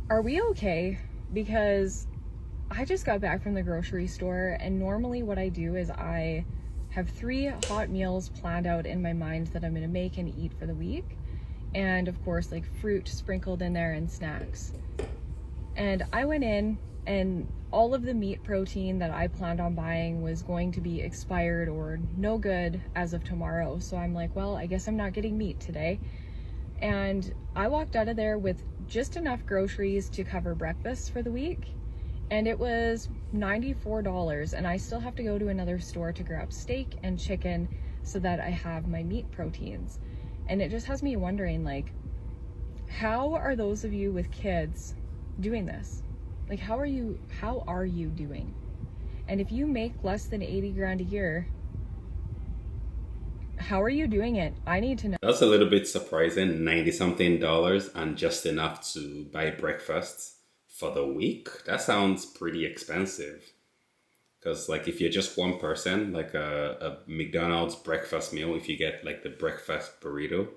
Are we okay? Because I just got back from the grocery store, and normally what I do is I have 3 hot meals planned out in my mind that I'm going to make and eat for the week. And of course, like fruit sprinkled in there and snacks. And I went in, and all of the meat protein that I planned on buying was going to be expired or no good as of tomorrow. So I'm like, well, I guess I'm not getting meat today. And I walked out of there with just enough groceries to cover breakfast for the week. And it was $94. And I still have to go to another store to grab steak and chicken so that I have my meat proteins. And it just has me wondering, like, how are those of you with kids doing this? Like, how are you doing? And if you make less than 80 grand a year, how are you doing it? I need to know. That's a little bit surprising. 90 something dollars and just enough to buy breakfast for the week. That sounds pretty expensive. Because, like, if you're just one person, like a McDonald's breakfast meal, if you get like the breakfast burrito,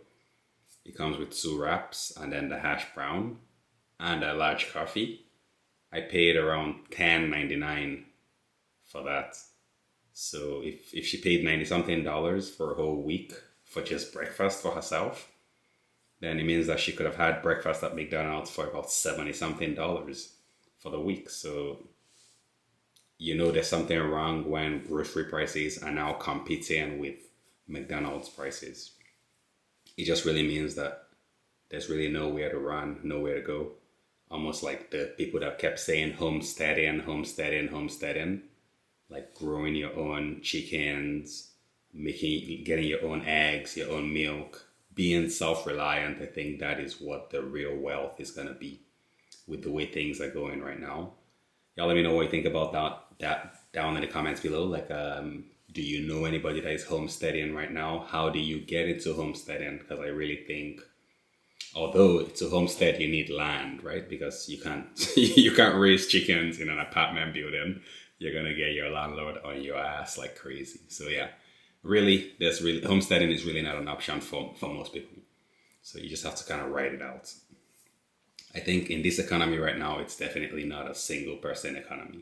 it comes with 2 wraps and then the hash brown and a large coffee. I paid around $10.99 for that. So if she paid 90 something dollars for a whole week for just breakfast for herself, then it means that she could have had breakfast at McDonald's for about 70 something dollars for the week. So there's something wrong when grocery prices are now competing with McDonald's prices. It just really means that there's really nowhere to run, nowhere to go. Almost like the people that kept saying homesteading, homesteading, homesteading, like growing your own chickens, getting your own eggs, your own milk, being self-reliant. I think that is what the real wealth is going to be with the way things are going right now. Y'all let me know what you think about that down in the comments below. Like, do you know anybody that is homesteading right now? How do you get into homesteading? Because I really think, although to homestead you need land, right? Because you can't you can't raise chickens in an apartment building. You're gonna get your landlord on your ass like crazy. So yeah, really, homesteading is really not an option for most people. So you just have to kind of write it out. I think in this economy right now, it's definitely not a single person economy.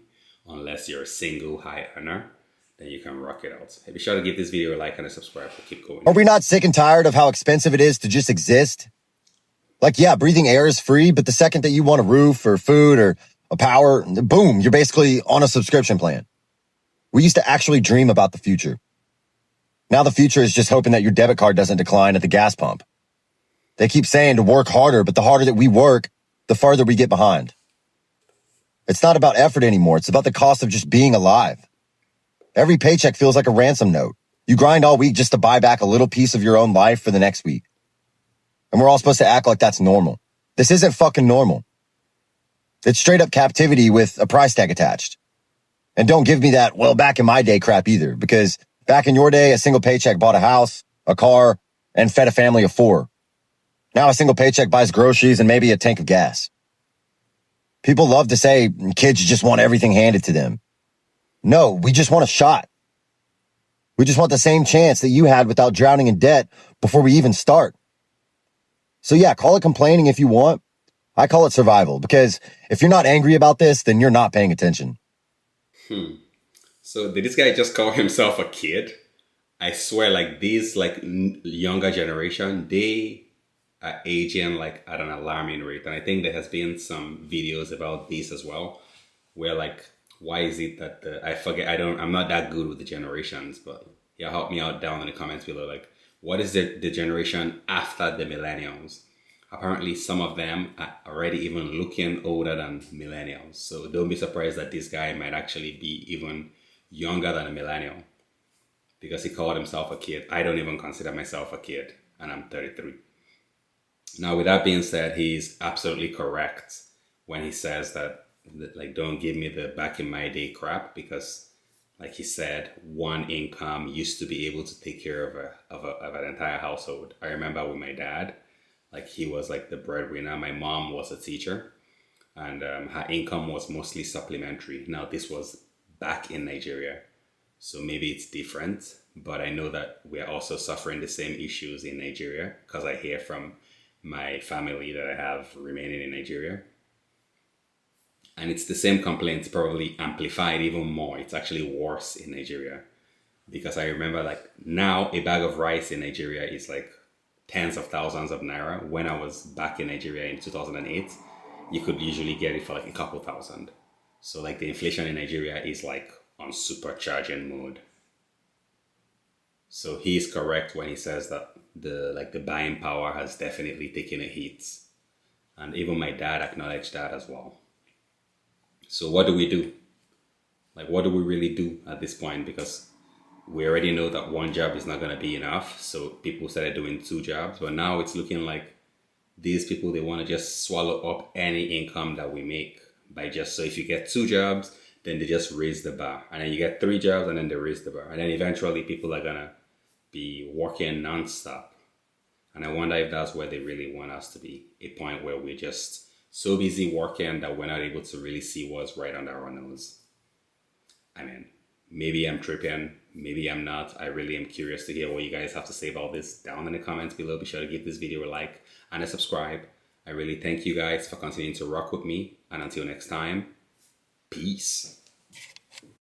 Unless you're a single high earner, then you can rock it out. Hey, be sure to give this video a like and a subscribe. We'll keep going. Are we not sick and tired of how expensive it is to just exist? Like, yeah, breathing air is free, but the second that you want a roof or food or a power, boom, you're basically on a subscription plan. We used to actually dream about the future. Now the future is just hoping that your debit card doesn't decline at the gas pump. They keep saying to work harder, but the harder that we work, the farther we get behind. It's not about effort anymore. It's about the cost of just being alive. Every paycheck feels like a ransom note. You grind all week just to buy back a little piece of your own life for the next week. And we're all supposed to act like that's normal. This isn't fucking normal. It's straight up captivity with a price tag attached. And don't give me that, well, back in my day crap either, because back in your day, a single paycheck bought a house, a car, and fed a family of 4. Now a single paycheck buys groceries and maybe a tank of gas. People love to say kids just want everything handed to them. No, we just want a shot. We just want the same chance that you had without drowning in debt before we even start. So yeah, call it complaining if you want. I call it survival, because if you're not angry about this, then you're not paying attention. So did this guy just call himself a kid? I swear, like these younger generation, they are aging like at an alarming rate. And I think there has been some videos about this as well, where like, why is it that I'm not that good with the generations, but yeah, help me out down in the comments below. Like, what is the generation after the millennials? Apparently some of them are already even looking older than millennials. So don't be surprised that this guy might actually be even younger than a millennial, because he called himself a kid. I don't even consider myself a kid, and I'm 33. Now, with that being said, he's absolutely correct when he says that like, don't give me the back in my day crap, because like he said, one income used to be able to take care of an entire household. I remember with my dad, like he was like the breadwinner. My mom was a teacher, and her income was mostly supplementary. Now this was back in Nigeria, so maybe it's different, but I know that we're also suffering the same issues in Nigeria, because I hear from my family that I have remaining in Nigeria. And it's the same complaint, probably amplified even more. It's actually worse in Nigeria. Because I remember like now a bag of rice in Nigeria is like tens of thousands of naira. When I was back in Nigeria in 2008, you could usually get it for like a couple thousand. So like the inflation in Nigeria is like on supercharging mode. So he's correct when he says that the buying power has definitely taken a hit. And even my dad acknowledged that as well. So what do we do? Like, what do we really do at this point? Because we already know that one job is not going to be enough. So people started doing two jobs. But now it's looking like these people, they want to just swallow up any income that we make by just, so if you get two jobs, then they just raise the bar. And then you get three jobs and then they raise the bar. And then eventually people are going to be working nonstop. And I wonder if that's where they really want us to be. A point where we're just so busy working that we're not able to really see what's right under our nose. I mean, maybe I'm tripping, maybe I'm not. I really am curious to hear what you guys have to say about this down in the comments below. Be sure to give this video a like and a subscribe. I really thank you guys for continuing to rock with me. And until next time, peace.